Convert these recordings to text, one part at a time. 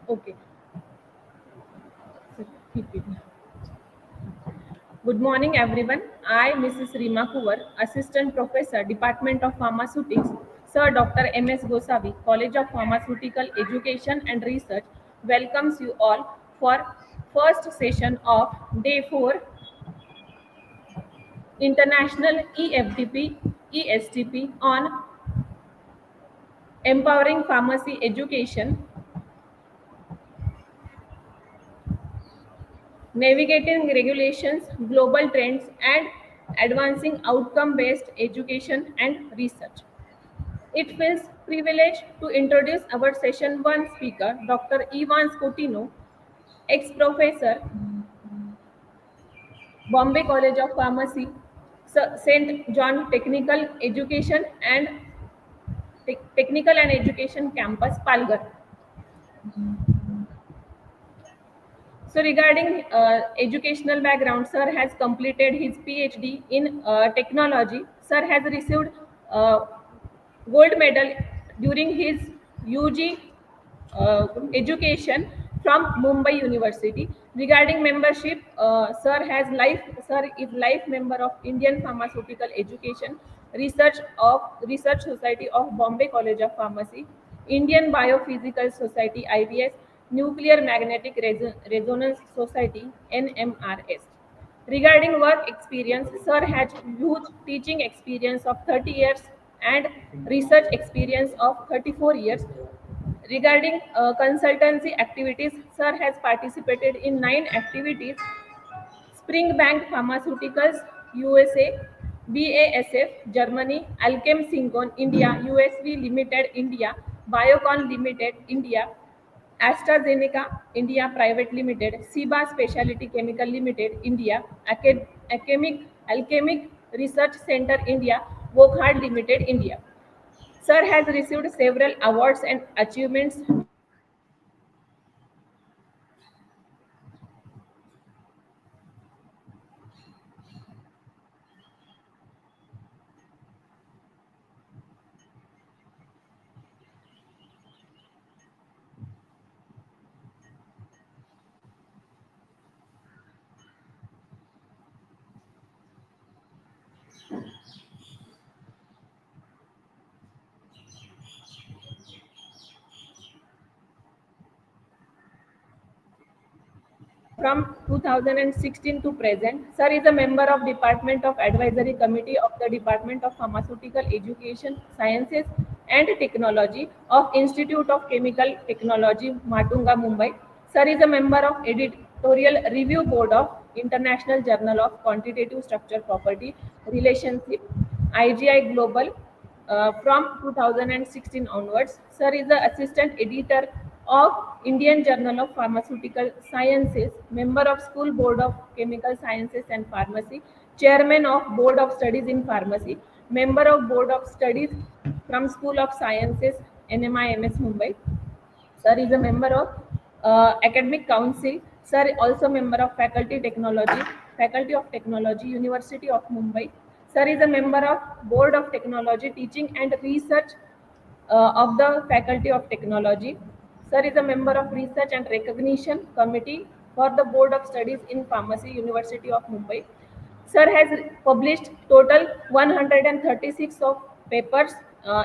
Okay. Good morning, everyone. I, Mrs. Rima Kuvar, Assistant Professor, Department of Pharmaceutics, Sir Dr. M.S. Gosavi, College of Pharmaceutical Education and Research, welcomes you all for first session of Day 4 International e-FDP ESTP on empowering pharmacy education, navigating regulations, global trends, and advancing outcome-based education and research. It feels privileged to introduce our session 1 speaker, Dr. Coutinho, ex-professor, Bombay College of Pharmacy, St. John Technical and Education Campus, Palghar. So regarding educational background, sir has completed his PhD in technology. Sir has received uh, gold medal during his UG education from Mumbai University. Regarding membership, Sir is life member of Indian Pharmaceutical Education Research Society of Bombay College of Pharmacy, Indian Biophysical Society IBS, Nuclear Magnetic Resonance Society NMRS. Regarding work experience, Sir has huge teaching experience of 30 years and research experience of 34 years. Regarding consultancy activities, Sir has participated in 9 activities: Spring Bank Pharmaceuticals, USA, BASF, Germany, Alchem Syncon, India, USV Limited, India, Biocon Limited, India, AstraZeneca, India Private Limited, SIBA Specialty Chemical Limited, India, Alchemic Research Center, India, Gokhale Limited, India. Sir has received several awards and achievements. From 2016 to present, Sir is a member of Department of Advisory Committee of the Department of Pharmaceutical Education, Sciences and Technology of Institute of Chemical Technology, Matunga, Mumbai. Sir is a member of Editorial Review Board of International Journal of Quantitative Structure Property Relationship, IGI Global, from 2016 onwards. Sir is the assistant editor of Indian Journal of Pharmaceutical Sciences, member of School Board of Chemical Sciences and Pharmacy, chairman of Board of Studies in Pharmacy, member of Board of Studies from School of Sciences, NMIMS Mumbai. Sir is a member of Academic Council. Sir also member of Faculty of Technology, University of Mumbai. Sir is a member of Board of Technology, Teaching and Research of the Faculty of Technology. Sir is a member of Research and Recognition Committee for the Board of Studies in Pharmacy, University of Mumbai. Sir has published total 136 of papers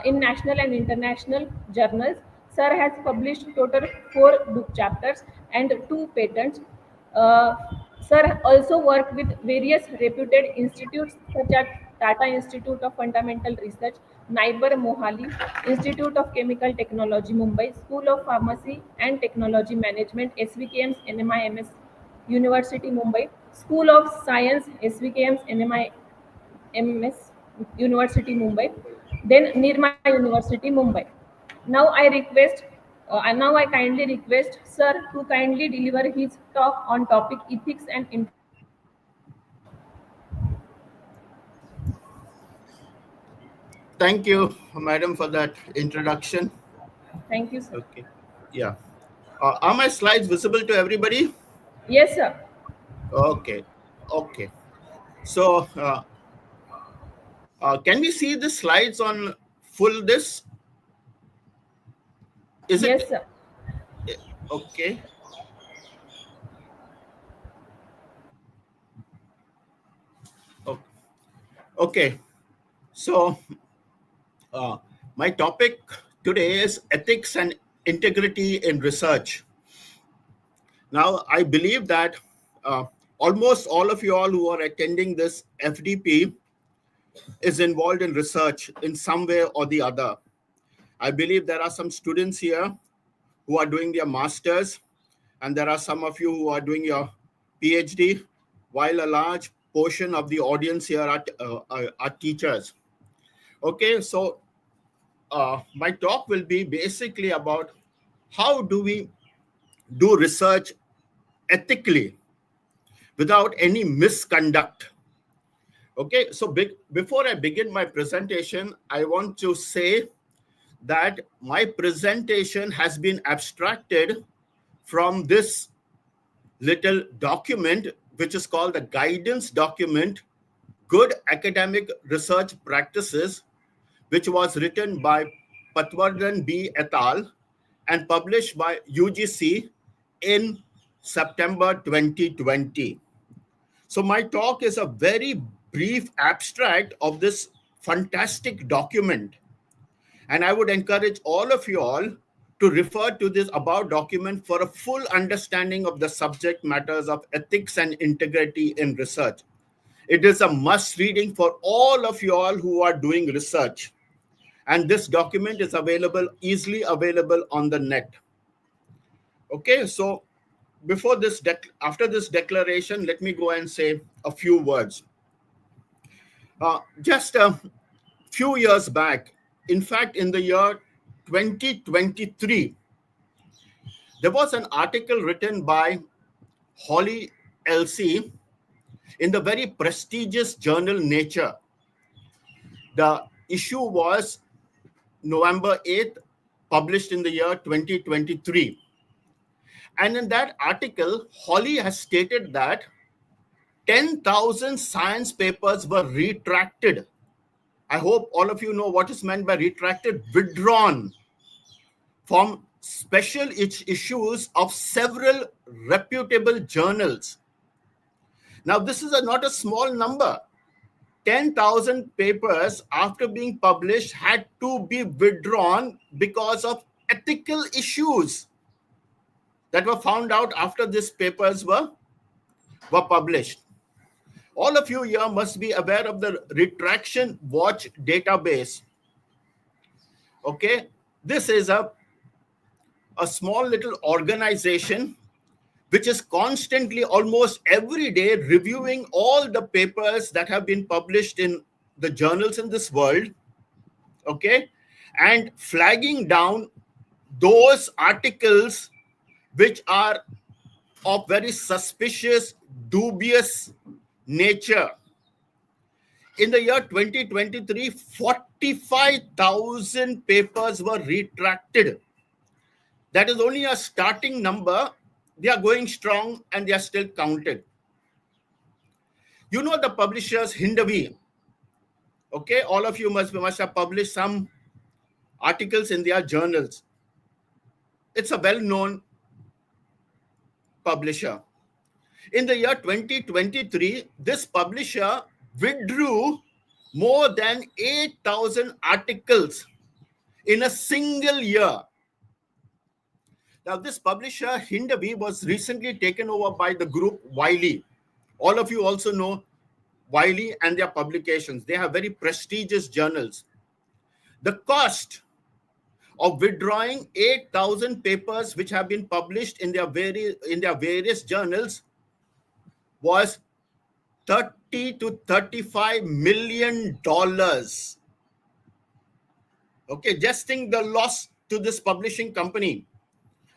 in national and international journals. Sir has published total 4 book chapters and 2 patents. Uh, Sir also worked with various reputed institutes such as Tata Institute of Fundamental Research, Naibar Mohali, Institute of Chemical Technology Mumbai, School of Pharmacy and Technology Management, SVKM's NMIMS University Mumbai, School of Science, SVKM's NMIMS University Mumbai, then Nirma University Mumbai. Now now I kindly request Sir to kindly deliver his talk on topic ethics and Thank you, madam, for that introduction. Thank you, sir. Okay. Yeah. Are my slides visible to everybody? Yes, sir. Okay. Okay. So, can we see the slides on full this? Is Yes, it sir. okay? O- Okay. So uh, my topic today is ethics and integrity in research. Now, I believe that uh, almost all of you all who are attending this FDP is involved in research in some way or the other. I believe there are some students here who are doing their masters, and there are some of you who are doing your PhD, while a large portion of the audience here are teachers. Okay, so my talk will be basically about how do we do research ethically without any misconduct. Okay, so before I begin my presentation, I want to say that my presentation has been abstracted from this little document, which is called the guidance document, Good Academic Research Practices, which was written by Patwardhan B. et al. And published by UGC in September 2020. So my talk is a very brief abstract of this fantastic document. And I would encourage all of you all to refer to this about document for a full understanding of the subject matters of ethics and integrity in research. It is a must reading for all of you all who are doing research. And this document is easily available on the net. Okay, so after this declaration, let me go and say a few words. Just a few years back, in fact, in the year 2023, there was an article written by Holly LC in the very prestigious journal Nature. The issue was November 8th, published in the year 2023. And in that article, Holly has stated that 10,000 science papers were retracted. I hope all of you know what is meant by retracted, withdrawn from special issues of several reputable journals. Now, this is not a small number. 10,000 papers after being published had to be withdrawn because of ethical issues that were found out after these papers were published. All of you here must be aware of the retraction watch database. Okay, this is a small little organization which is constantly, almost every day, reviewing all the papers that have been published in the journals in this world, okay, and flagging down those articles which are of very suspicious, dubious nature. In the year 2023, 45,000 papers were retracted. That is only a starting number. They are going strong and they are still counted. You know the publishers Hindavi. Okay, all of you must have published some articles in their journals. It's a well-known publisher. In the year 2023, this publisher withdrew more than 8,000 articles in a single year. Now, this publisher, Hindavi, was recently taken over by the group Wiley. All of you also know Wiley and their publications. They have very prestigious journals. The cost of withdrawing 8,000 papers which have been published in their various journals was $30 to $35 million. Okay, just think the loss to this publishing company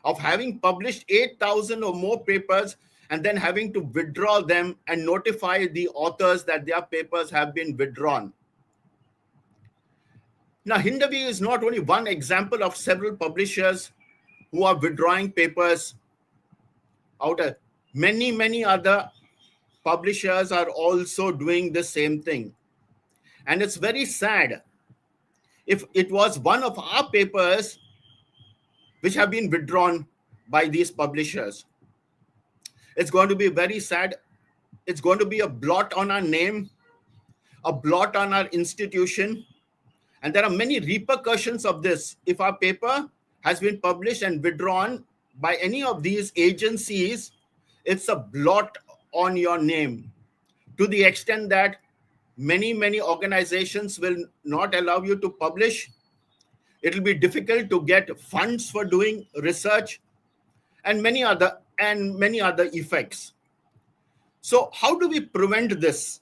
of having published 8,000 or more papers and then having to withdraw them and notify the authors that their papers have been withdrawn. Now, Hindavi is not only one example of several publishers who are withdrawing papers out of many other publishers are also doing the same thing. And it's very sad. if it was one of our papers which have been withdrawn by these publishers. It's going to be very sad. It's going to be a blot on our name, a blot on our institution. And there are many repercussions of this. If our paper has been published and withdrawn by any of these agencies, it's a blot on your name, to the extent that many organizations will not allow you to publish. It will be difficult to get funds for doing research, and many other effects. So how do we prevent this?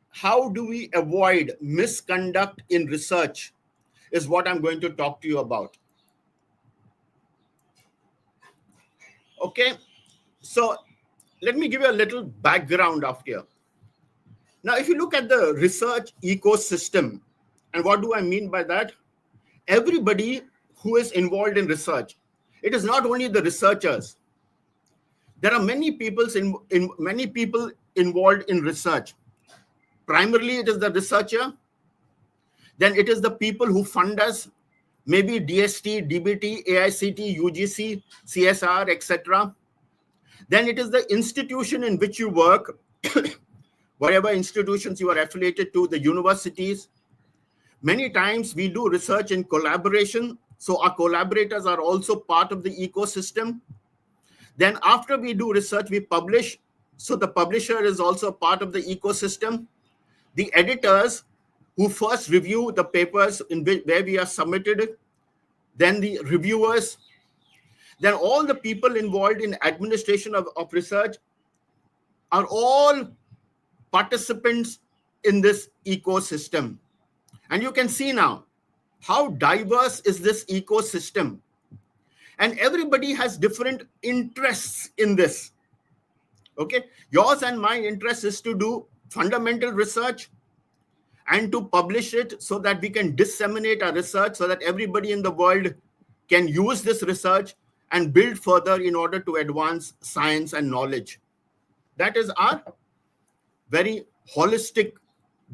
How do we avoid misconduct in research is what I'm going to talk to you about. Okay, so let me give you a little background of here. Now, if you look at the research ecosystem, and what do I mean by that? Everybody who is involved in research, it is not only the researchers. There are many people involved in research. Primarily, it is the researcher. Then it is the people who fund us, maybe DST, DBT, AICT, UGC, CSR, etc. Then it is the institution in which you work, whatever institutions you are affiliated to, the universities. Many times we do research in collaboration, so our collaborators are also part of the ecosystem. Then after we do research, we publish, so the publisher is also part of the ecosystem. The editors who first review the papers where we are submitted, then the reviewers, then all the people involved in administration of research are all participants in this ecosystem. And you can see now how diverse is this ecosystem. And everybody has different interests in this. Okay, yours and my interest is to do fundamental research and to publish it so that we can disseminate our research so that everybody in the world can use this research and build further in order to advance science and knowledge. That is our very holistic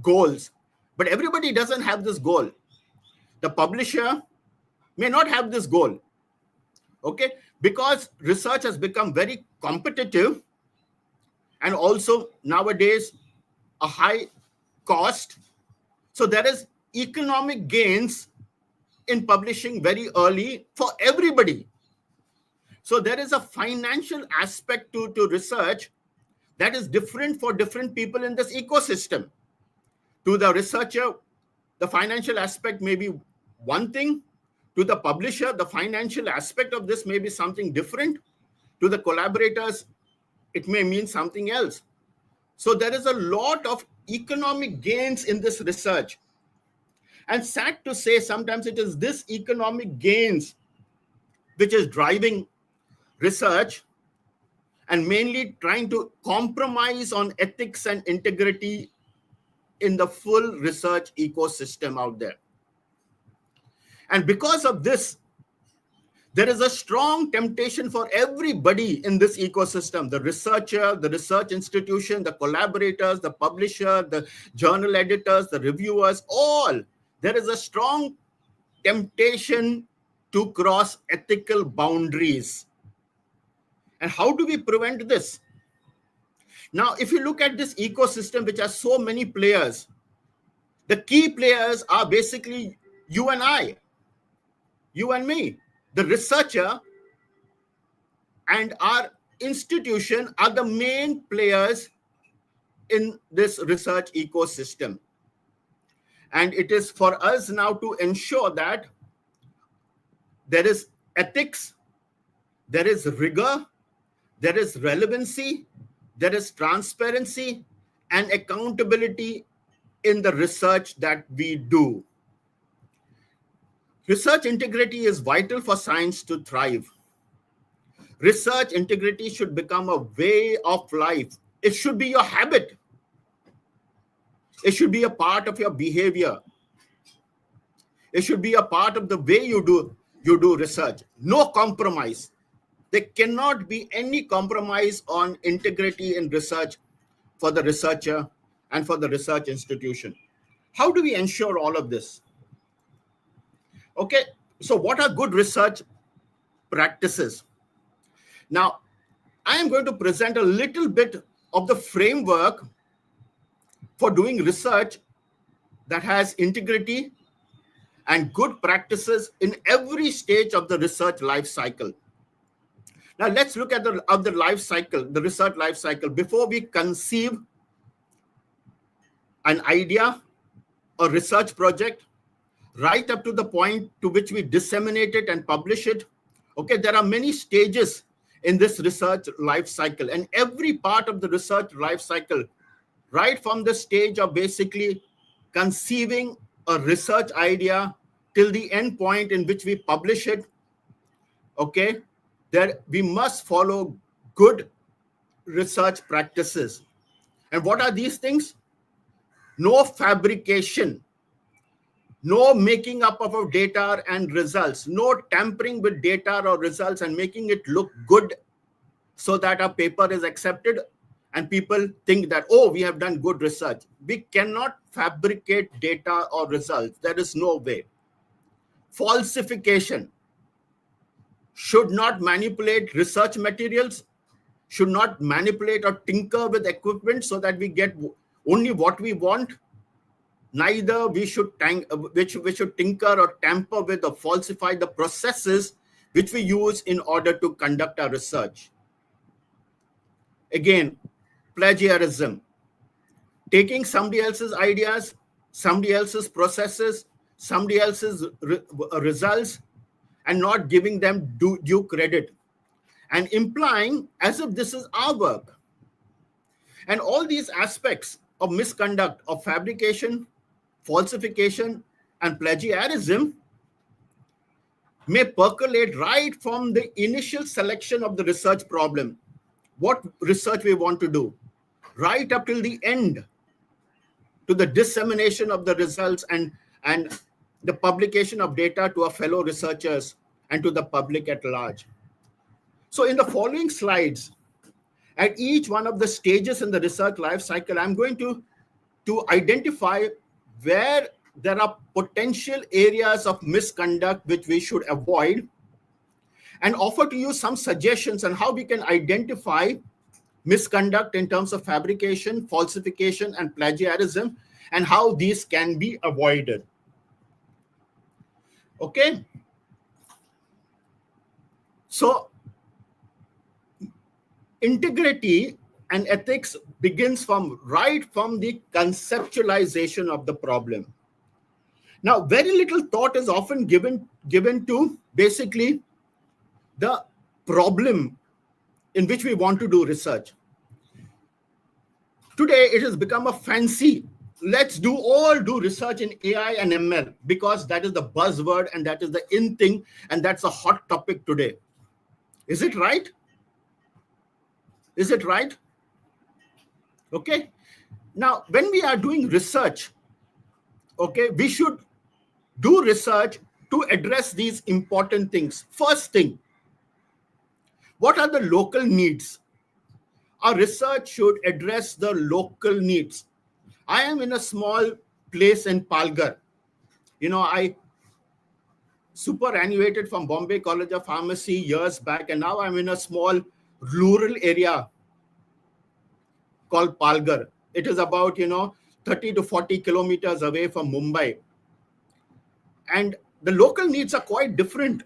goals. But everybody doesn't have this goal. The publisher may not have this goal. Okay, because research has become very competitive and also nowadays a high cost. So there is economic gains in publishing very early for everybody. So there is a financial aspect to research that is different for different people in this ecosystem. To the researcher, the financial aspect may be one thing. To the publisher, the financial aspect of this may be something different. To the collaborators, it may mean something else. So there is a lot of economic gains in this research. And sad to say, sometimes it is this economic gains which is driving research and mainly trying to compromise on ethics and integrity in the full research ecosystem out there. And because of this, there is a strong temptation for everybody in this ecosystem, the researcher, the research institution, the collaborators, the publisher, the journal editors, the reviewers, all. There is a strong temptation to cross ethical boundaries. And how do we prevent this? Now, if you look at this ecosystem, which has so many players, the key players are basically you and I, you and me. The researcher and our institution are the main players in this research ecosystem. And it is for us now to ensure that there is ethics, there is rigor, there is relevancy, there is transparency and accountability in the research that we do. Research integrity is vital for science to thrive. Research integrity should become a way of life. It should be your habit. It should be a part of your behavior. It should be a part of the way you do research. No compromise. There cannot be any compromise on integrity in research for the researcher and for the research institution. How do we ensure all of this? Okay, so what are good research practices? Now, I am going to present a little bit of the framework for doing research that has integrity and good practices in every stage of the research life cycle. Now, let's look at the life cycle, the research life cycle. Before we conceive an idea, a research project, right up to the point to which we disseminate it and publish it. Okay, there are many stages in this research life cycle, and every part of the research life cycle, right from the stage of basically conceiving a research idea till the end point in which we publish it, okay, there we must follow good research practices. And what are these things? No fabrication, no making up of data and results, no tampering with data or results and making it look good so that a paper is accepted and people think that, oh, we have done good research. We cannot fabricate data or results. There is no way. Falsification, should not manipulate research materials, should not manipulate or tinker with equipment so that we get only what we want. Neither we should tinker or tamper with or falsify the processes which we use in order to conduct our research. Again, plagiarism, taking somebody else's ideas, somebody else's processes, somebody else's results, and not giving them due credit, and implying as if this is our work. And all these aspects of misconduct, of fabrication, falsification, and plagiarism may percolate right from the initial selection of the research problem, what research we want to do, right up till the end, to the dissemination of the results and the publication of data to our fellow researchers and to the public at large. So in the following slides, at each one of the stages in the research life cycle, I'm going to identify where there are potential areas of misconduct which we should avoid, and offer to you some suggestions on how we can identify misconduct in terms of fabrication, falsification, and plagiarism, and how these can be avoided. Okay? So, integrity and ethics begins right from the conceptualization of the problem. Now, very little thought is often given to basically the problem in which we want to do research. Today, it has become a fancy, let's do research in AI and ML, because that is the buzzword and that is the in thing and that's a hot topic today. Is it right? Is it right? Okay. Now, when we are doing research, okay, we should do research to address these important things. First thing, what are the local needs? Our research should address the local needs. I am in a small place in Palghar. I superannuated from Bombay College of Pharmacy years back, and now I'm in a small rural area called Palghar. It is about, 30 to 40 kilometers away from Mumbai. And the local needs are quite different.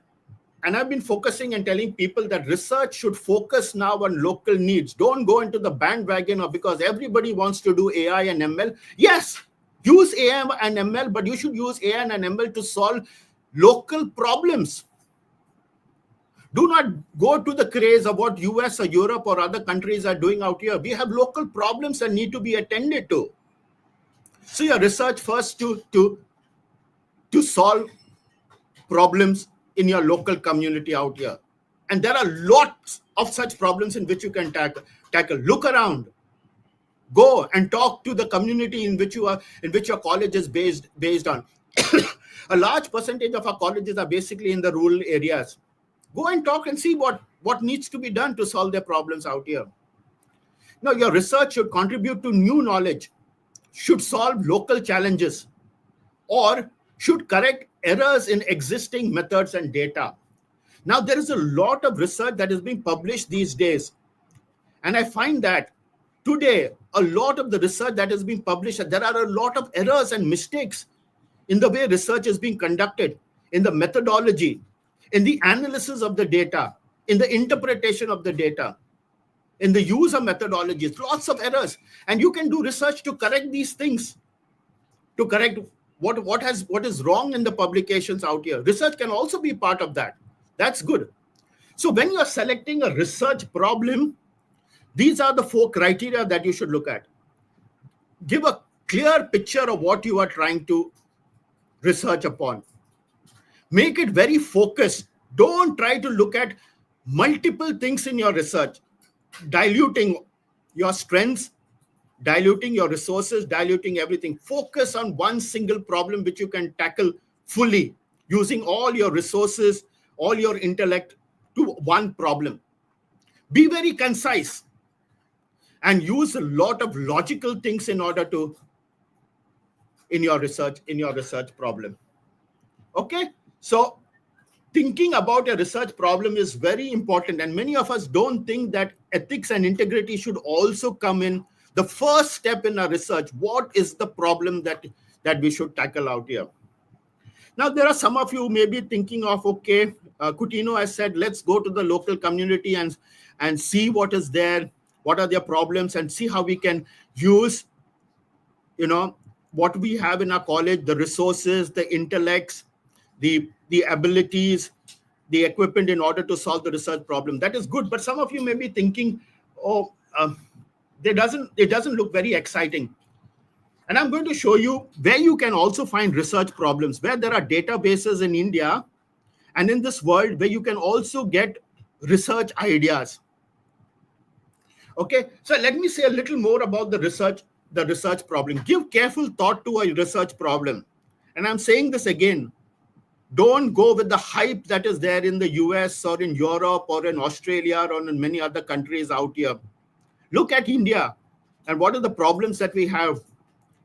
And I've been focusing and telling people that research should focus now on local needs. Don't go into the bandwagon of because everybody wants to do AI and ML. Yes, use AI and ML, but you should use AI and ML to solve local problems. Do not go to the craze of what US or Europe or other countries are doing out here. We have local problems that need to be attended to. So your research first to solve problems in your local community out here. And there are lots of such problems in which you can tackle. Look around. Go and talk to the community in which your college is based on. A large percentage of our colleges are basically in the rural areas. Go and talk and see what needs to be done to solve their problems out here. Now, your research should contribute to new knowledge, should solve local challenges, or should correct errors in existing methods and data. Now, there is a lot of research that is being published these days. And I find that today, a lot of the research that is being published, there are a lot of errors and mistakes in the way research is being conducted, in the methodology, in the analysis of the data, in the interpretation of the data, in the use of methodologies, lots of errors. And you can do research to correct these things, to correct what is wrong in the publications out here. Research can also be part of that. That's good. So when you are selecting a research problem, these are the 4 criteria that you should look at. Give a clear picture of what you are trying to research upon. Make it very focused. Don't try to look at multiple things in your research, diluting your strengths, diluting your resources, diluting everything. Focus on one single problem which you can tackle fully, using all your resources, all your intellect to one problem. Be very concise and use a lot of logical things in order to, in your research problem. Okay, so thinking about a research problem is very important, and many of us don't think that ethics and integrity should also come in the first step in our research. What is the problem that we should tackle out here? Now, there are some of you may be thinking of, okay, Coutinho has said, let's go to the local community and see what is there, what are their problems, and see how we can use, what we have in our college, the resources, the intellects, the abilities, the equipment in order to solve the research problem. That is good. But some of you may be thinking, it doesn't look very exciting. And I'm going to show you where you can also find research problems, where there are databases in India and in this world where you can also get research ideas. Okay, so let me say a little more about the research problem. Give careful thought to a research problem. And I'm saying this again. Don't go with the hype that is there in the US or in Europe or in Australia or in many other countries out here. Look at India and what are the problems that we have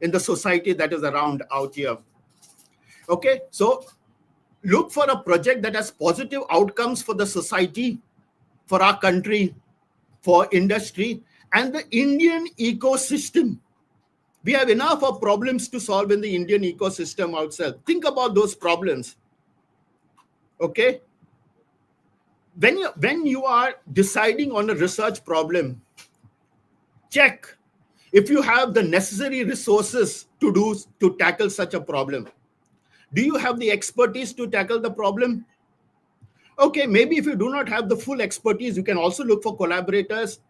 in the society that is around out here. Okay, so look for a project that has positive outcomes for the society, for our country, for industry, and the Indian ecosystem. We have enough of problems to solve in the Indian ecosystem outside. Think about those problems. Okay, when you are deciding on a research problem, check if you have the necessary resources to tackle such a problem. Do you have the expertise to tackle the problem? Okay, maybe if you do not have the full expertise, you can also look for collaborators.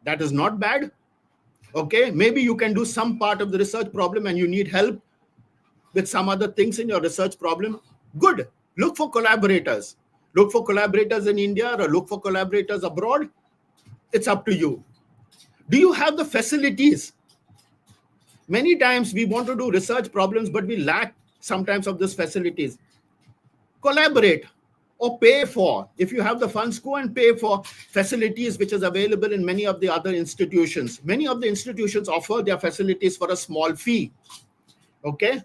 That is not bad. Okay, maybe you can do some part of the research problem and you need help with some other things in your research problem. Good. Look for collaborators. Look for collaborators in India or look for collaborators abroad. It's up to you. Do you have the facilities? Many times we want to do research problems, but we lack sometimes of these facilities. Collaborate or pay for. If you have the funds, go and pay for facilities which is available in many of the other institutions. Many of the institutions offer their facilities for a small fee. Okay?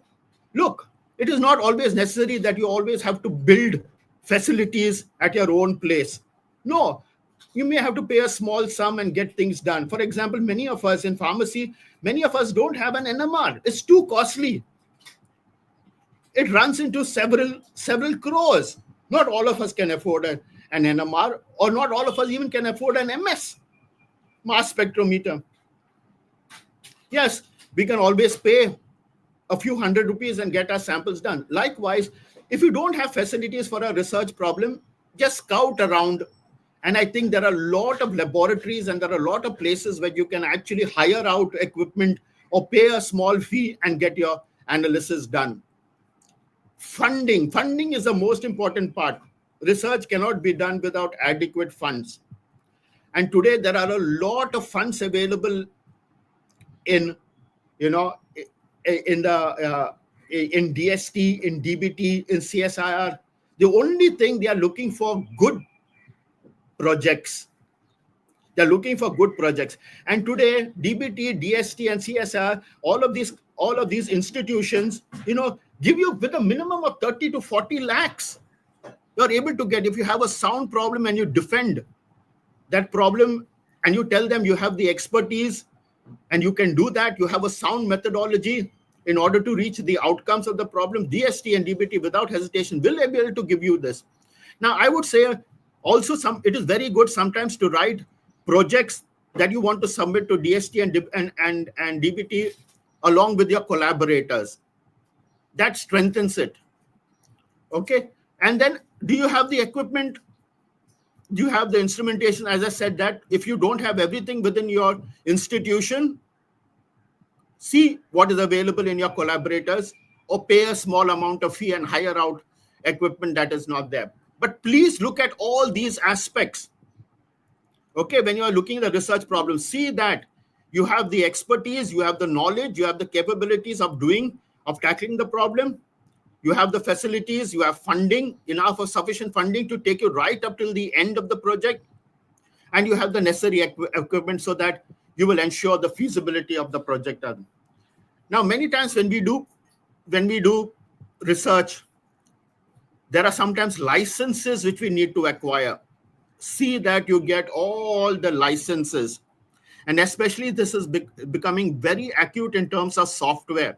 Look, it is not always necessary that you always have to build facilities at your own place. No, you may have to pay a small sum and get things done. For example, many of us in pharmacy, many of us don't have an NMR. It's too costly. It runs into several crores. Not all of us can afford an NMR, or not all of us even can afford an MS, mass spectrometer. Yes, we can always pay a few hundred rupees and get our samples done. Likewise, if you don't have facilities for a research problem, just scout around. And I think there are a lot of laboratories and there are a lot of places where you can actually hire out equipment or pay a small fee and get your analysis done. Funding is the most important part. Research cannot be done without adequate funds. And today there are a lot of funds available in DST, in DBT, in CSIR. The only thing they are looking for good projects. They're looking for good projects. And today, DBT, DST, and CSIR, all of these institutions, give you with a minimum of 30 to 40 lakhs. You're able to get, if you have a sound problem and you defend that problem and you tell them you have the expertise and you can do that, you have a sound methodology in order to reach the outcomes of the problem, DST and DBT without hesitation will be able to give you this. Now, I would say also it is very good sometimes to write projects that you want to submit to DST and DBT along with your collaborators. That strengthens it. Okay. And then do you have the equipment? Do you have the instrumentation? As I said, that if you don't have everything within your institution, see what is available in your collaborators or pay a small amount of fee and hire out equipment that is not there. But please look at all these aspects. Okay, when you are looking at the research problem, see that you have the expertise, you have the knowledge, you have the capabilities of tackling the problem. You have the facilities, you have funding, enough or sufficient funding to take you right up till the end of the project. And you have the necessary equipment so that you will ensure the feasibility of the project. Now, many times when we do research, there are sometimes licenses which we need to acquire. See that you get all the licenses. And especially this is becoming very acute in terms of software.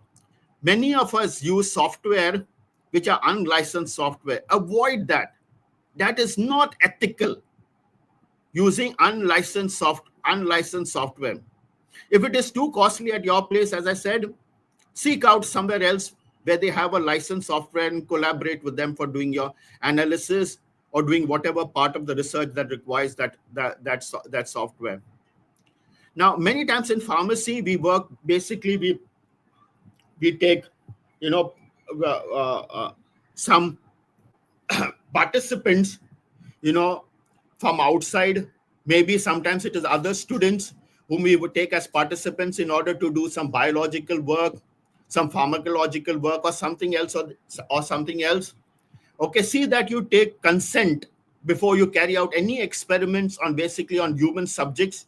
Many of us use software which are unlicensed software. Avoid that. That is not ethical, using unlicensed software. If it is too costly at your place, as I said, seek out somewhere else where they have a licensed software and collaborate with them for doing your analysis or doing whatever part of the research that requires that software. Now, many times in pharmacy, we work, basically we take, some participants, from outside. Maybe sometimes it is other students whom we would take as participants in order to do some biological work, some pharmacological work, or something else, or something else. Okay, see that you take consent before you carry out any experiments on human subjects.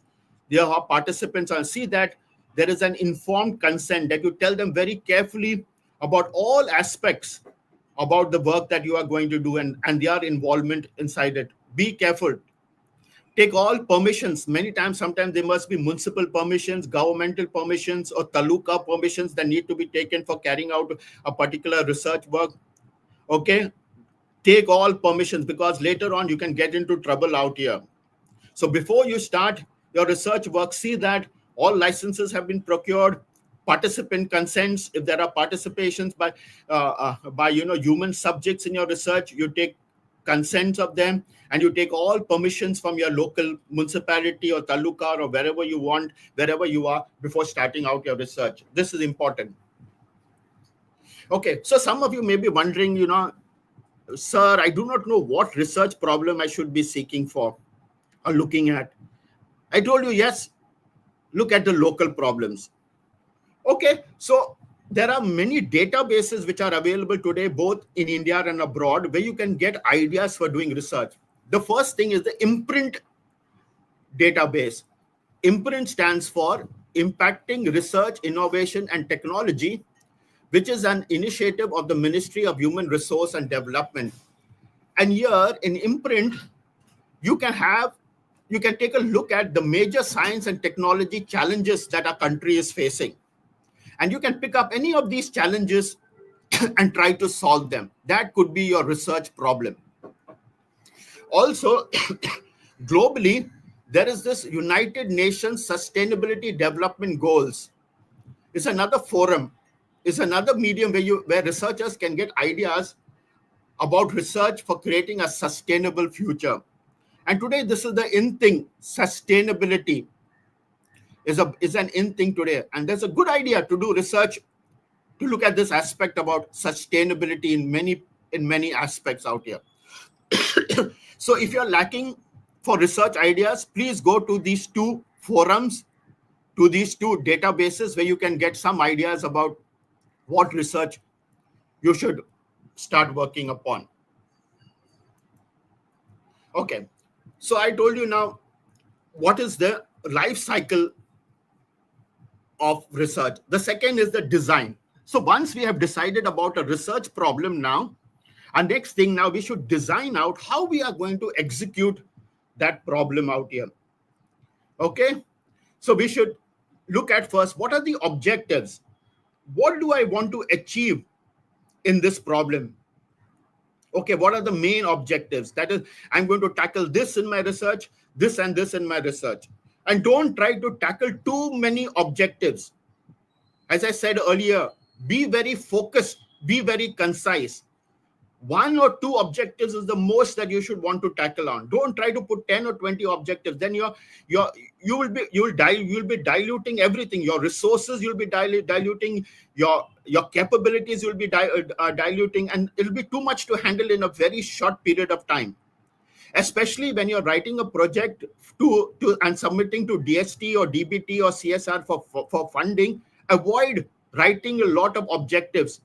There are participants, and see that there is an informed consent, that you tell them very carefully about all aspects about the work that you are going to do and their involvement inside it. Be careful. Take all permissions. Sometimes there must be municipal permissions, governmental permissions, or taluka permissions that need to be taken for carrying out a particular research work. Okay? Take all permissions, because later on you can get into trouble out here. So before you start your research work, see that all licenses have been procured, participant consents. If there are participations by human subjects in your research, you take consents of them, and you take all permissions from your local municipality or taluka or wherever you are before starting out your research. This is important. Okay, so some of you may be wondering, sir, I do not know what research problem I should be seeking for or looking at. I told you, yes, look at the local problems. Okay, so there are many databases which are available today, both in India and abroad, where you can get ideas for doing research. The first thing is the Imprint database. Imprint stands for Impacting Research, Innovation and Technology, which is an initiative of the Ministry of Human Resource and Development. And here in Imprint, you can take a look at the major science and technology challenges that our country is facing. And you can pick up any of these challenges and try to solve them. That could be your research problem. Also, globally, there is this United Nations Sustainability Development Goals. It's another forum. It's another medium where researchers can get ideas about research for creating a sustainable future. And today, this is the in thing. Sustainability is an in thing today. And there's a good idea to do research to look at this aspect about sustainability in many aspects out here. So if you're lacking for research ideas, please go to these two forums, to these two databases where you can get some ideas about what research you should start working upon. Okay, so I told you now what is the life cycle of research. The second is the design. So once we have decided about a research problem now, our next thing now, we should design out how we are going to execute that problem out here. Okay, so we should look at first, what are the objectives? What do I want to achieve in this problem? Okay, what are the main objectives? That is, I'm going to tackle this in my research, this and this in my research. And don't try to tackle too many objectives. As I said earlier, be very focused, be very concise. 1 or 2 objectives is the most that you should want to tackle on. Don't try to put 10 or 20 objectives. Then you'll be diluting everything. Your resources, you'll be diluting your capabilities, you'll be diluting, and it'll be too much to handle in a very short period of time. Especially when you're writing a project to and submitting to DST or DBT or CSR for funding, avoid writing a lot of objectives,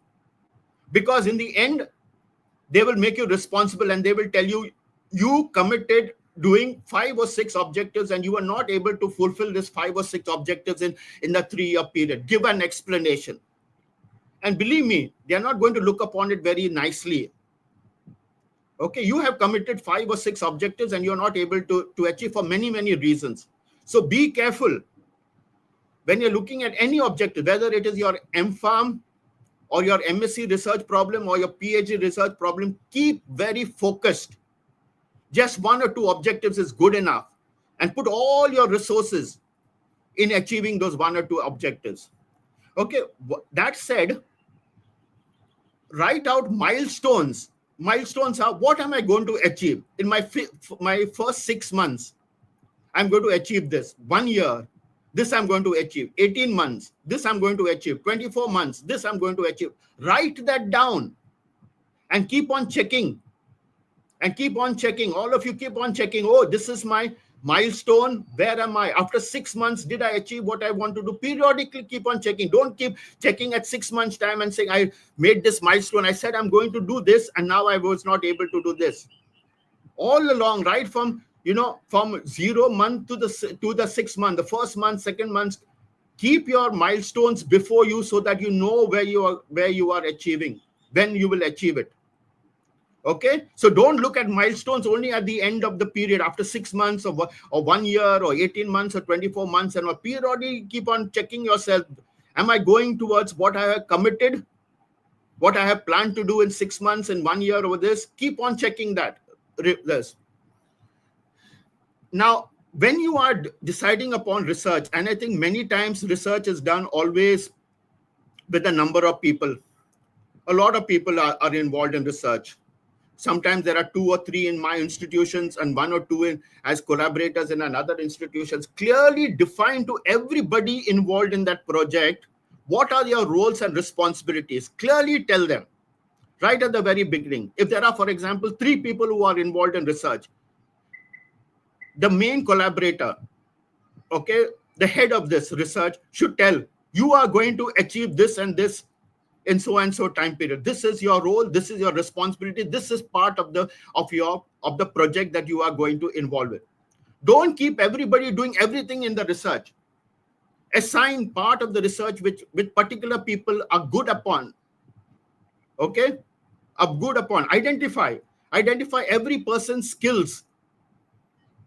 because in the end, they will make you responsible and they will tell you, you committed doing 5 or 6 objectives and you are not able to fulfill this 5 or 6 objectives in the 3-year period. Give an explanation. And believe me, they are not going to look upon it very nicely. Okay, you have committed 5 or 6 objectives and you're not able to achieve for many, many reasons. So be careful when you're looking at any objective, whether it is your MPharm or your MSc research problem or your PhD research problem. Keep very focused. Just 1 or 2 objectives is good enough, and put all your resources in achieving those 1 or 2 objectives. Okay, that said, write out milestones. Milestones are, what am I going to achieve in my first 6 months? I'm going to achieve this. 1 year, this I'm going to achieve. 18 months, this I'm going to achieve. 24 months, this I'm going to achieve. Write that down and keep on checking. And keep on checking. All of you keep on checking. Oh, this is my milestone. Where am I? After 6 months, did I achieve what I want to do? Periodically keep on checking. Don't keep checking at 6 months' time and saying, I made this milestone. I said I'm going to do this, and now I was not able to do this. All along, right from 0 month to the 6 month, the first month, second month, keep your milestones before you so that you know where you are achieving, when you will achieve it. Okay, so don't look at milestones only at the end of the period, after 6 months or 1 year or 18 months or 24 months, and periodically keep on checking yourself. Am I going towards what I have committed, what I have planned to do in 6 months and 1 year over this? Keep on checking that. Now, when you are deciding upon research, and I think many times research is done always with a number of people. A lot of people are involved in research. Sometimes there are 2 or 3 in my institutions and 1 or 2 as collaborators in another institutions. Clearly define to everybody involved in that project what are your roles and responsibilities. Clearly tell them right at the very beginning. If there are, for example, 3 people who are involved in research, the main collaborator, okay, the head of this research should tell, you are going to achieve this and this in so and so time period. This is your role, this is your responsibility, this is part of the project that you are going to involve with. Don't keep everybody doing everything in the research. Assign part of the research which particular people are good upon. Okay, are good upon. Identify every person's skills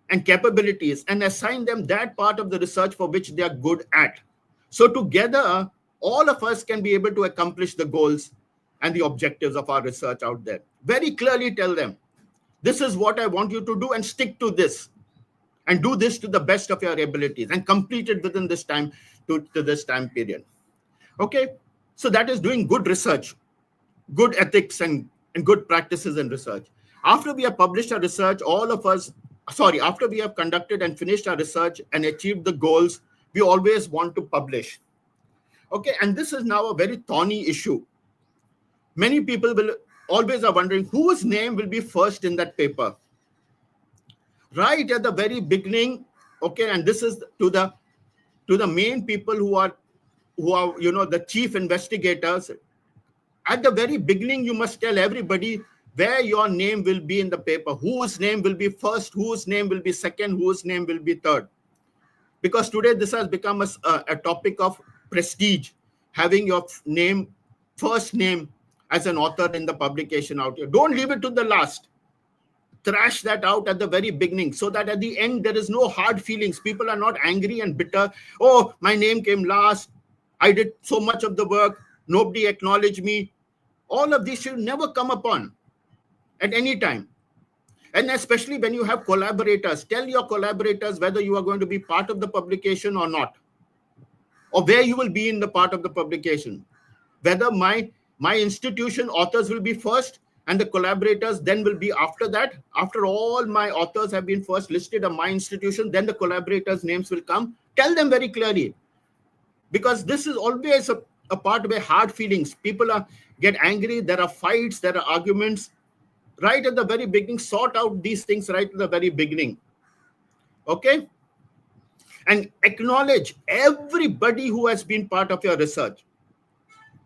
and capabilities and assign them that part of the research for which they are good at. So together, all of us can be able to accomplish the goals and the objectives of our research out there. Very clearly tell them, this is what I want you to do, and stick to this. And do this to the best of your abilities and complete it within this time to this time period. Okay, so that is doing good research, good ethics and good practices in research. After we have published our research, after we have conducted and finished our research and achieved the goals, we always want to publish. Okay, and this is now a very thorny issue. Many people will always are wondering whose name will be first in that paper. Right at the very beginning, okay, and this is to the main people who are the chief investigators. At the very beginning, you must tell everybody where your name will be in the paper, whose name will be first, whose name will be second, whose name will be third. Because today this has become a topic of prestige, having your name first name as an author in the publication out here. Don't leave it to the last. Thrash that out at the very beginning so that at the end there is no hard feelings. People are not angry and bitter. Oh, my name came last. I did so much of the work. Nobody acknowledged me. All of these should never come upon at any time. And especially when you have collaborators, tell your collaborators whether you are going to be part of the publication or not, or where you will be in the part of the publication. Whether my institution authors will be first and the collaborators then will be after that. After all my authors have been first listed on my institution, then the collaborators' names will come. Tell them very clearly. Because this is always a part where hard feelings. People get angry, there are fights, there are arguments. Right at the very beginning, sort out these things right at the very beginning. Okay? And acknowledge everybody who has been part of your research.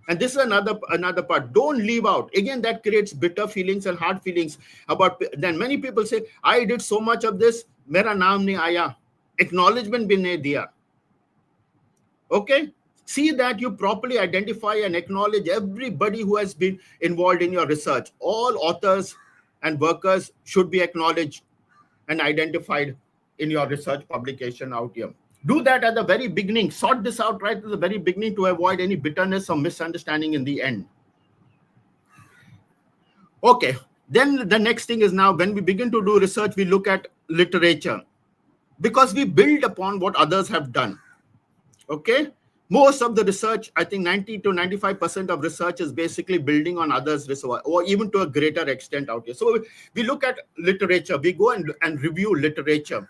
And this is another part. Don't leave out. Again, that creates bitter feelings and hard feelings about. Then many people say, I did so much of this, mera naam nahi aaya. Acknowledgement bhi nahi diya. Okay? See that you properly identify and acknowledge everybody who has been involved in your research. All authors and workers should be acknowledged and identified in your research publication out here. Do that at the very beginning. Sort this out right at the very beginning to avoid any bitterness or misunderstanding in the end. Okay. Then the next thing is, now when we begin to do research, we look at literature because we build upon what others have done. Okay. Most of the research, I think 90 to 95% of research is basically building on others' research, or even to a greater extent out here. So we look at literature. We go and review literature.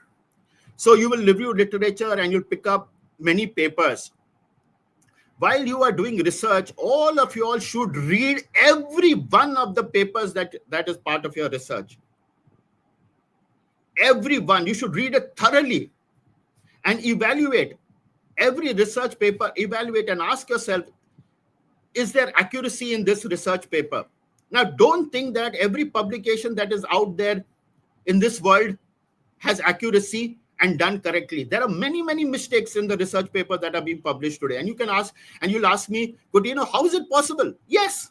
So you will review literature and you'll pick up many papers. While you are doing research, all of you all should read every one of the papers that is part of your research. Every one. You should read it thoroughly and evaluate. Every research paper, evaluate and ask yourself, is there accuracy in this research paper? Now, don't think that every publication that is out there in this world has accuracy and done correctly. There are many, many mistakes in the research paper that are being published today. And you can ask, and you'll ask me, Coutinho, how is it possible? Yes.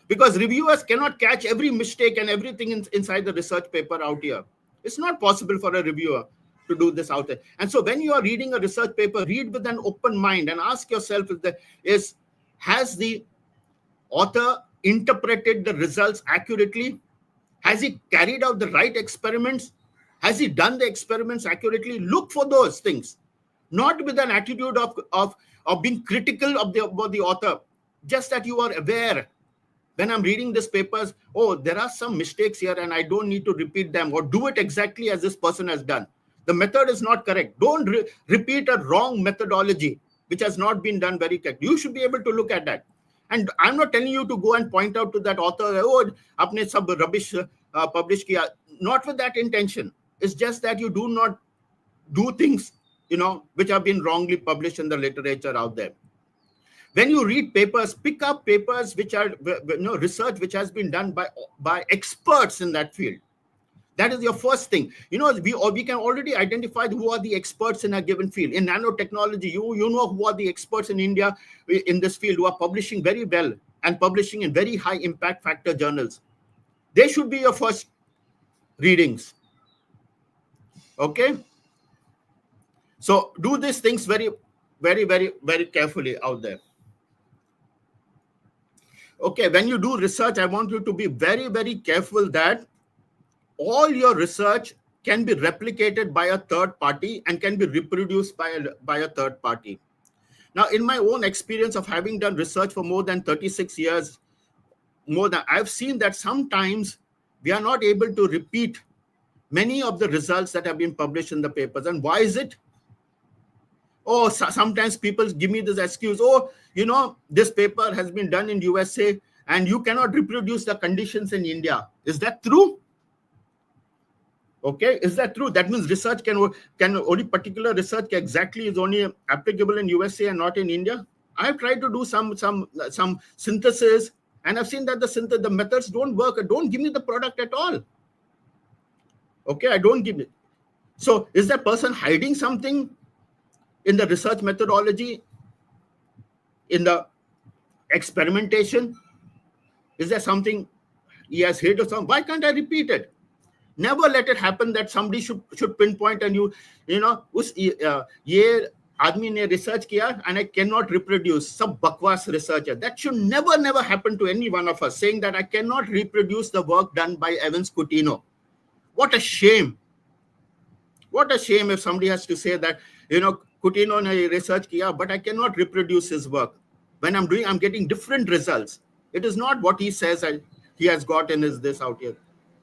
Because reviewers cannot catch every mistake and everything inside the research paper out here. It's not possible for a reviewer to do this out there. And so when you are reading a research paper, read with an open mind and ask yourself, has the author interpreted the results accurately? Has he carried out the right experiments? Has he done the experiments accurately? Look for those things, not with an attitude of being critical of the author, just that you are aware. When I'm reading these papers, oh, there are some mistakes here and I don't need to repeat them or do it exactly as this person has done. The method is not correct. Don't repeat a wrong methodology, which has not been done very correctly. You should be able to look at that. And I'm not telling you to go and point out to that author, oh, apne sab rubbish publish kiya. Not with that intention. It's just that you do not do things, which have been wrongly published in the literature out there. When you read papers, pick up papers which are, research which has been done by experts in that field. That is your first thing. We can already identify who are the experts in a given field. In nanotechnology, you know who are the experts in India in this field who are publishing very well and publishing in very high impact factor journals. They should be your first readings. Okay? So do these things very, very, very, very carefully out there. Okay, when you do research, I want you to be very, very careful that all your research can be replicated by a third party and can be reproduced by a third party. Now, in my own experience of having done research for more than 36 years, I've seen that sometimes we are not able to repeat many of the results that have been published in the papers. And why is it? Oh, sometimes people give me this excuse, this paper has been done in USA and you cannot reproduce the conditions in India. Is that true? Okay, is that true? That means research can only particular research exactly is only applicable in USA and not in India. I've tried to do some synthesis and I've seen that the methods don't work. Don't give me the product at all. Okay, I don't give it. So is that person hiding something in the research methodology, in the experimentation? Is there something he has hit or something? Why can't I repeat it? Never let it happen that somebody should pinpoint and you know ये आदमी ने research किया and I cannot reproduce. Some bakwas researcher. That should never happen to any one of us, saying that I cannot reproduce the work done by Evans Coutinho. What a shame. What a shame if somebody has to say that, Coutinho ne research kiya, but I cannot reproduce his work. When I'm getting different results. It is not what he says he has got in his this out here.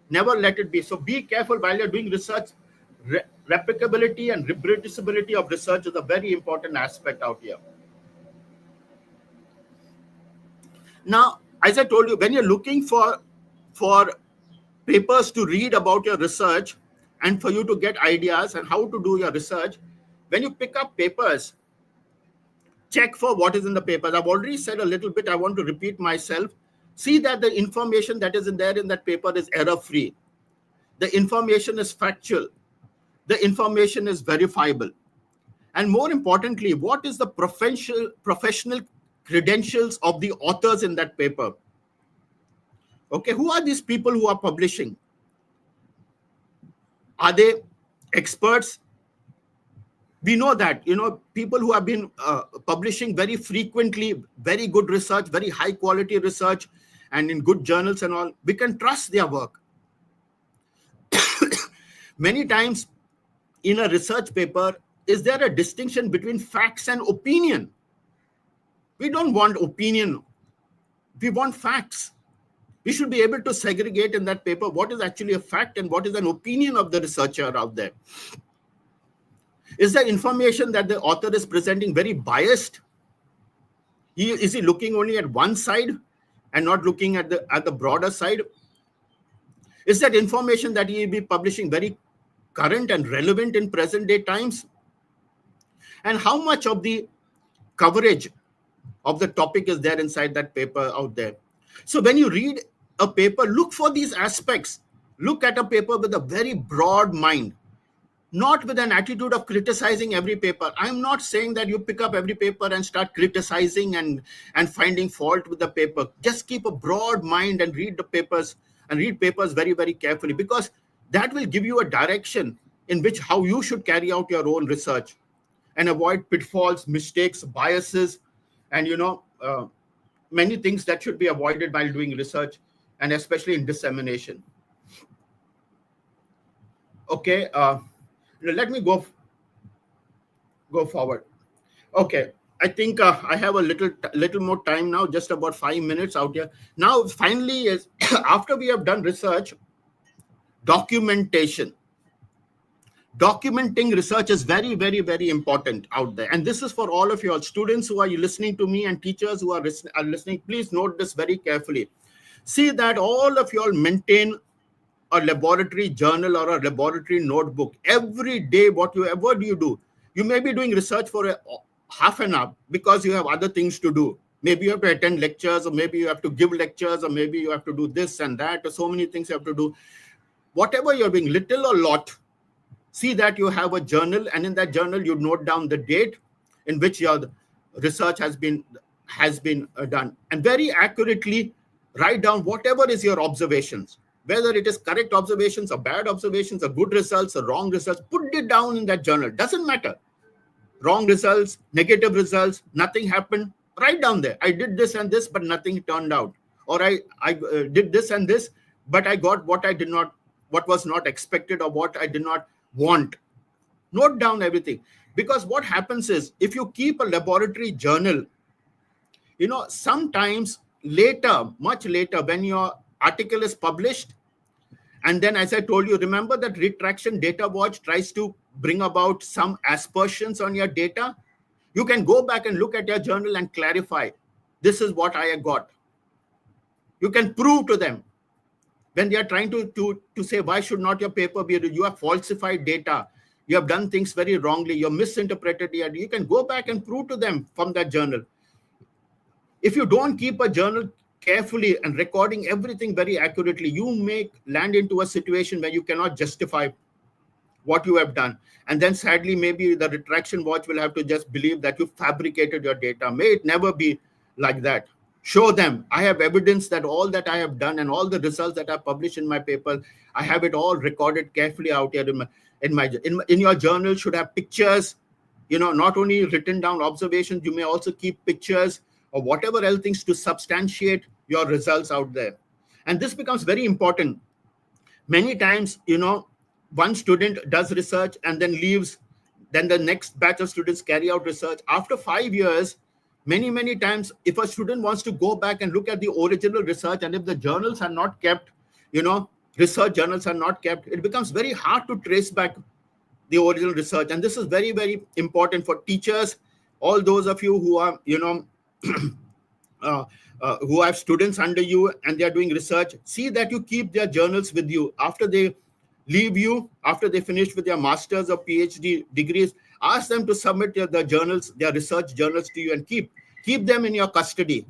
Never let it be. So be careful while you're doing research. Replicability and reproducibility of research is a very important aspect out here. Now, as I told you, when you're looking for papers to read about your research and for you to get ideas and how to do your research, when you pick up papers, check for what is in the papers. I've already said a little bit. I want to repeat myself. See that the information that is in that paper is error-free. The information is factual. The information is verifiable. And more importantly, what is the professional credentials of the authors in that paper? Okay, who are these people who are publishing? Are they experts? We know that, people who have been publishing very frequently, very good research, very high quality research, and in good journals and all, we can trust their work. Many times in a research paper, is there a distinction between facts and opinion? We don't want opinion. We want facts. We should be able to segregate in that paper what is actually a fact and what is an opinion of the researcher out there. Is the information that the author is presenting very biased? Is he looking only at one side and not looking at the broader side? Is that information that he will be publishing very current and relevant in present day times? And how much of the coverage of the topic is there inside that paper out there? So when you read a paper, look for these aspects. Look at a paper with a very broad mind. Not with an attitude of criticizing every paper. I'm not saying that you pick up every paper and start criticizing and finding fault with the paper. Just keep a broad mind and read the papers and read papers very, very carefully, because that will give you a direction in which how you should carry out your own research and avoid pitfalls, mistakes, biases, and many things that should be avoided while doing research, and especially in dissemination. Okay. Let me go forward. Okay, I think I have a little more time now, just about 5 minutes out here. Now, finally, is after we have done research, documentation. Documenting research is very, very, very important out there. And this is for all of your students who are listening to me and teachers who are listening. Please note this very carefully. See that all of you all maintain a laboratory journal or a laboratory notebook. Every day, whatever you do, you may be doing research for half an hour because you have other things to do. Maybe you have to attend lectures, or maybe you have to give lectures, or maybe you have to do this and that, or so many things you have to do. Whatever you're doing, little or lot, see that you have a journal, and in that journal, you note down the date in which your research has been done, and very accurately write down whatever is your observations. Whether it is correct observations or bad observations or good results or wrong results, put it down in that journal. Doesn't matter. Wrong results, negative results, nothing happened. Write down there. I did this and this, but nothing turned out. Or I did this and this, but I got what was not expected or what I did not want. Note down everything. Because what happens is, if you keep a laboratory journal, sometimes later, much later, when your article is published, and then, as I told you, remember that retraction data watch tries to bring about some aspersions on your data. You can go back and look at your journal and clarify, this is what I got. You can prove to them when they are trying to say, why should not your paper be, you have falsified data, you have done things very wrongly, you have misinterpreted it. You can go back and prove to them from that journal. If you don't keep a journal carefully and recording everything very accurately, you may land into a situation where you cannot justify what you have done. And then sadly, maybe the retraction watch will have to just believe that you fabricated your data. May it never be like that. Show them. I have evidence that all that I have done and all the results that I published in my paper, I have it all recorded carefully out here in your journal. Should have pictures, not only written down observations. You may also keep pictures or whatever else things to substantiate your results out there. And this becomes very important. Many times, one student does research and then leaves. Then the next batch of students carry out research. After 5 years, many times, if a student wants to go back and look at the original research, and if the journals are not kept, research journals are not kept, it becomes very hard to trace back the original research. And this is very, very important for teachers, all those of you who are, who have students under you and they are doing research. See that you keep their journals with you after they leave you, after they finish with their master's or PhD degrees. Ask them to submit their journals, their research journals to you, and keep them in your custody,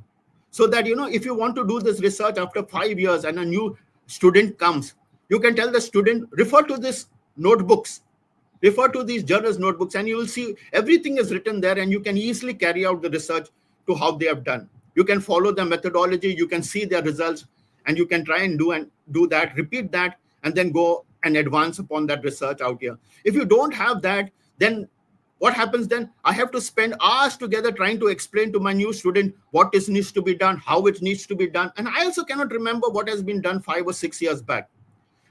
so that if you want to do this research after 5 years and a new student comes, you can tell the student, refer to this notebooks, refer to these journals notebooks, and you will see everything is written there, and you can easily carry out the research to how they have done. You can follow the methodology, you can see their results, and you can try and do that, repeat that, and then go and advance upon that research out here. If you don't have that, then what happens then? I have to spend hours together trying to explain to my new student what needs to be done, how it needs to be done. And I also cannot remember what has been done 5 or 6 years back.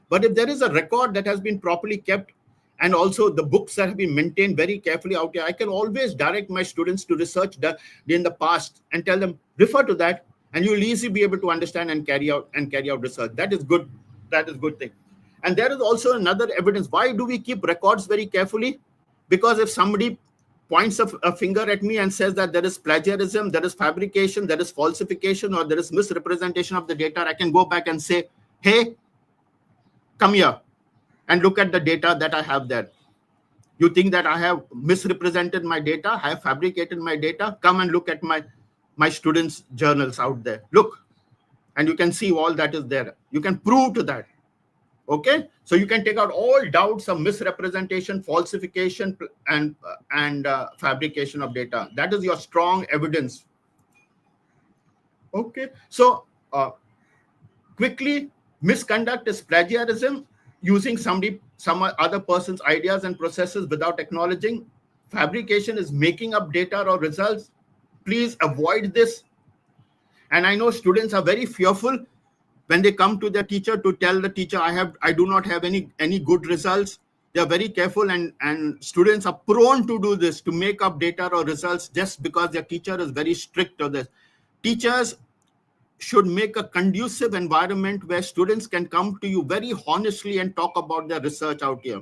But if there is a record that has been properly kept, and also the books that have been maintained very carefully out here, I can always direct my students to research done in the past and tell them, refer to that, and you will easily be able to understand and carry out research. That is good. That is good thing. And there is also another evidence. Why do we keep records very carefully? Because if somebody points a finger at me and says that there is plagiarism, there is fabrication, there is falsification, or there is misrepresentation of the data, I can go back and say, hey, come here and look at the data that I have there. You think that I have misrepresented my data, I have fabricated my data? Come and look at my students' journals out there. Look, and you can see all that is there. You can prove to that. Okay, so you can take out all doubts of misrepresentation, falsification, and fabrication of data. That is your strong evidence. Okay, so quickly, misconduct is plagiarism, using some other person's ideas and processes without acknowledging. Fabrication is making up data or results. Please avoid this. And I know students are very fearful when they come to their teacher to tell the teacher, I do not have any good results. They are very careful, and students are prone to do this, to make up data or results just because their teacher is very strict on this. Teachers should make a conducive environment where students can come to you very honestly and talk about their research out here.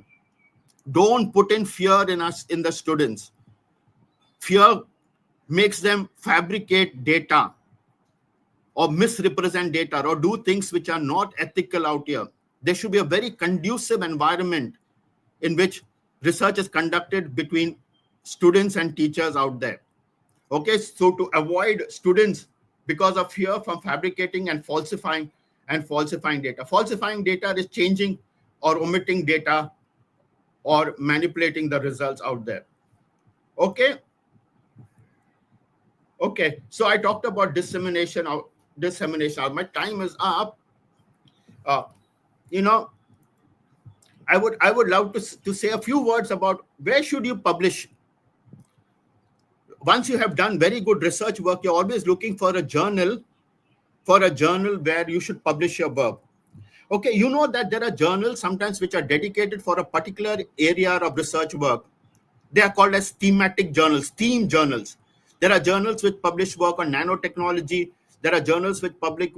Don't put in fear in the students. Fear makes them fabricate data or misrepresent data or do things which are not ethical out here. There should be a very conducive environment in which research is conducted between students and teachers out there. Okay, so to avoid students because of fear from fabricating and falsifying data. Falsifying data is changing or omitting data or manipulating the results out there. Okay. Okay, so I talked about dissemination. My time is up. I would love to say a few words about where should you publish. Once you have done very good research work, you're always looking for a journal where you should publish your work. Okay, you know that there are journals sometimes which are dedicated for a particular area of research work. They are called as thematic journals, theme journals. There are journals which publish work on nanotechnology. There are journals which publish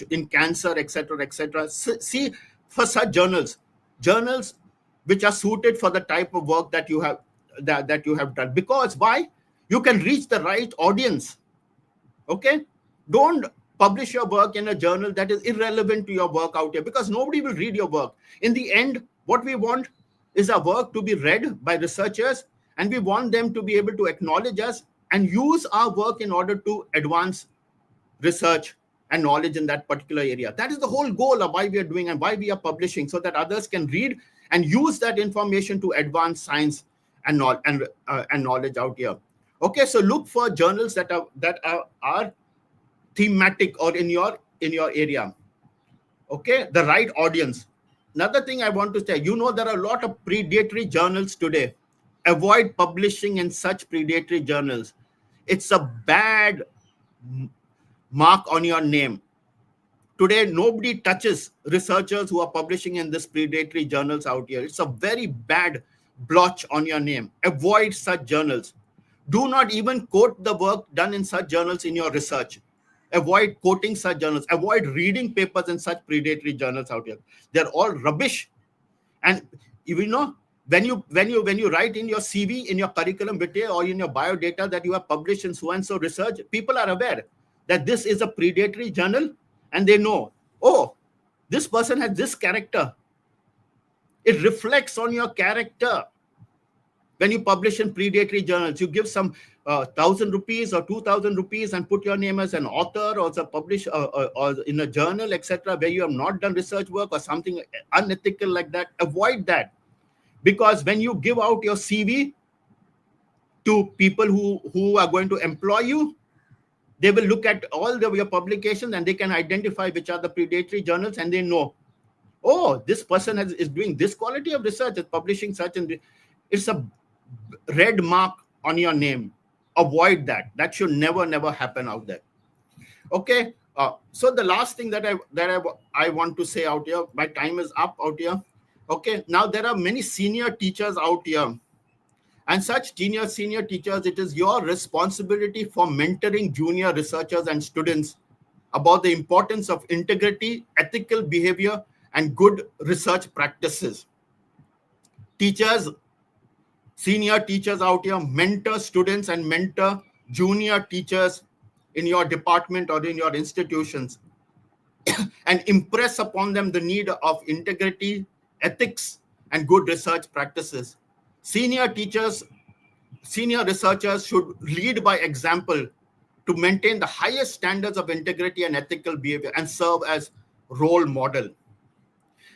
in cancer, etc. See, for such journals which are suited for the type of work that you have done. Because why? You can reach the right audience. Okay, don't publish your work in a journal that is irrelevant to your work out here, because nobody will read your work. In the end, what we want is our work to be read by researchers, and we want them to be able to acknowledge us and use our work in order to advance research and knowledge in that particular area. That is the whole goal of why we are doing and why we are publishing, so that others can read and use that information to advance science and knowledge out here. Okay, so look for journals are thematic or in your area. Okay, the right audience. Another thing I want to say, there are a lot of predatory journals today. Avoid publishing in such predatory journals. It's a bad mark on your name. Today, nobody touches researchers who are publishing in this predatory journals out here. It's a very bad blotch on your name. Avoid such journals. Do not even quote the work done in such journals in your research. Avoid quoting such journals. Avoid reading papers in such predatory journals out here. They're all rubbish. And when you write in your CV, in your curriculum vitae, or in your bio data that you have published in so and so research, people are aware that this is a predatory journal, and they know, oh, this person has this character. It reflects on your character. When you publish in predatory journals, you give some 1,000 rupees or 2,000 rupees and put your name as an author or as a publish or in a journal, etc., where you have not done research work or something unethical like that. Avoid that, because when you give out your CV to people who are going to employ you, they will look at all your publications and they can identify which are the predatory journals, and they know, oh, this person is doing this quality of research, is publishing such, and it's a red mark on your name. Avoid that. That should never happen out there. Okay. So the last thing that I want to say out here, my time is up out here. Okay. Now there are many senior teachers out here, and such senior teachers, it is your responsibility for mentoring junior researchers and students about the importance of integrity, ethical behavior, and good research practices. Teachers, senior teachers out here, mentor students and mentor junior teachers in your department or in your institutions, and impress upon them the need of integrity, ethics, and good research practices. Senior teachers, senior researchers should lead by example to maintain the highest standards of integrity and ethical behavior and serve as role model.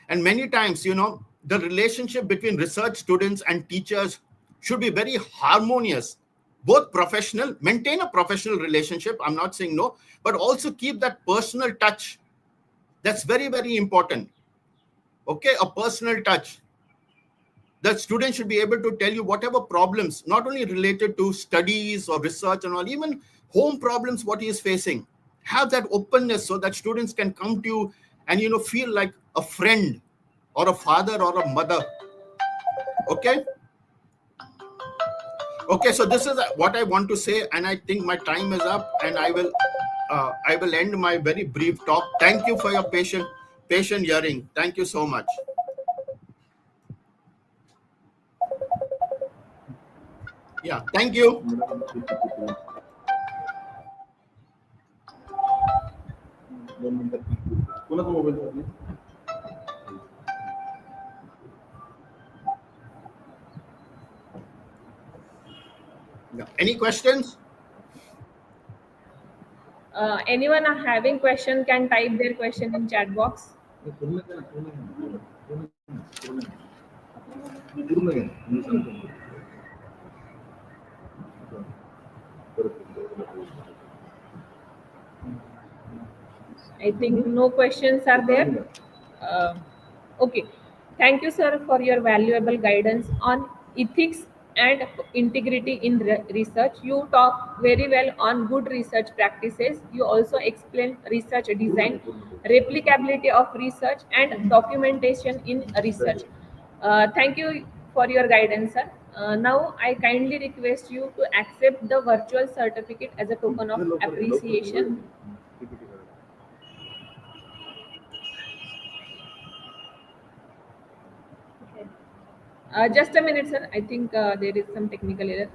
And many times, the relationship between research students and teachers should be very harmonious, both professional, maintain a professional relationship. I'm not saying no, but also keep that personal touch. That's very important. Okay, a personal touch. The student should be able to tell you whatever problems, not only related to studies or research and all, even home problems, what he is facing. Have that openness so that students can come to you and feel like a friend or a father or a mother. Okay. Okay, so this is what I want to say, and I think my time is up, and I will end my very brief talk. Thank you for your patient hearing. Thank you so much. Yeah, thank you. Yeah. Any questions? Anyone are having question can type their question in chat box. I think no questions are there. Uh, okay. Thank you, sir, for your valuable guidance on ethics and integrity in research. You talk very well on good research practices. You also explain research design, replicability of research, and documentation in research. Thank you for your guidance, sir. Now, I kindly request you to accept the virtual certificate as a token of appreciation. Just a minute, sir. I think there is some technical error.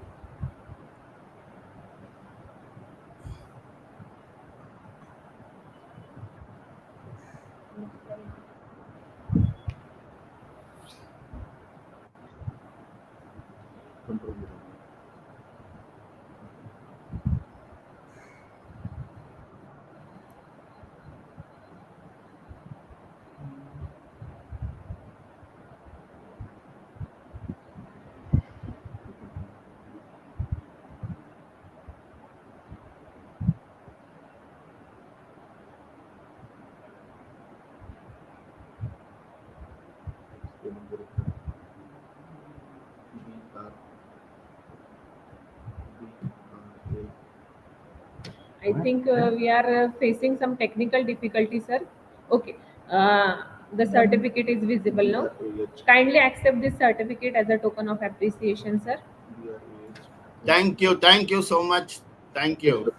I think we are facing some technical difficulty, sir. Okay. Uh, the certificate is visible now. Kindly accept this certificate as a token of appreciation, sir. Thank you so much. Thank you.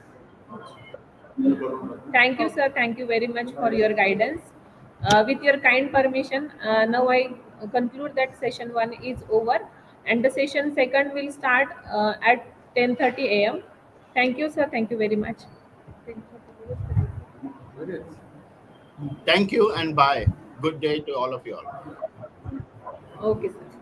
Thank you, sir. Thank you very much for your guidance. With your kind permission, now I conclude that session 1 is over, and the session 2 will start at 10:30 a.m. Thank you, sir. Thank you very much. Thank you and bye. Good day to all of you all. Okay, sir.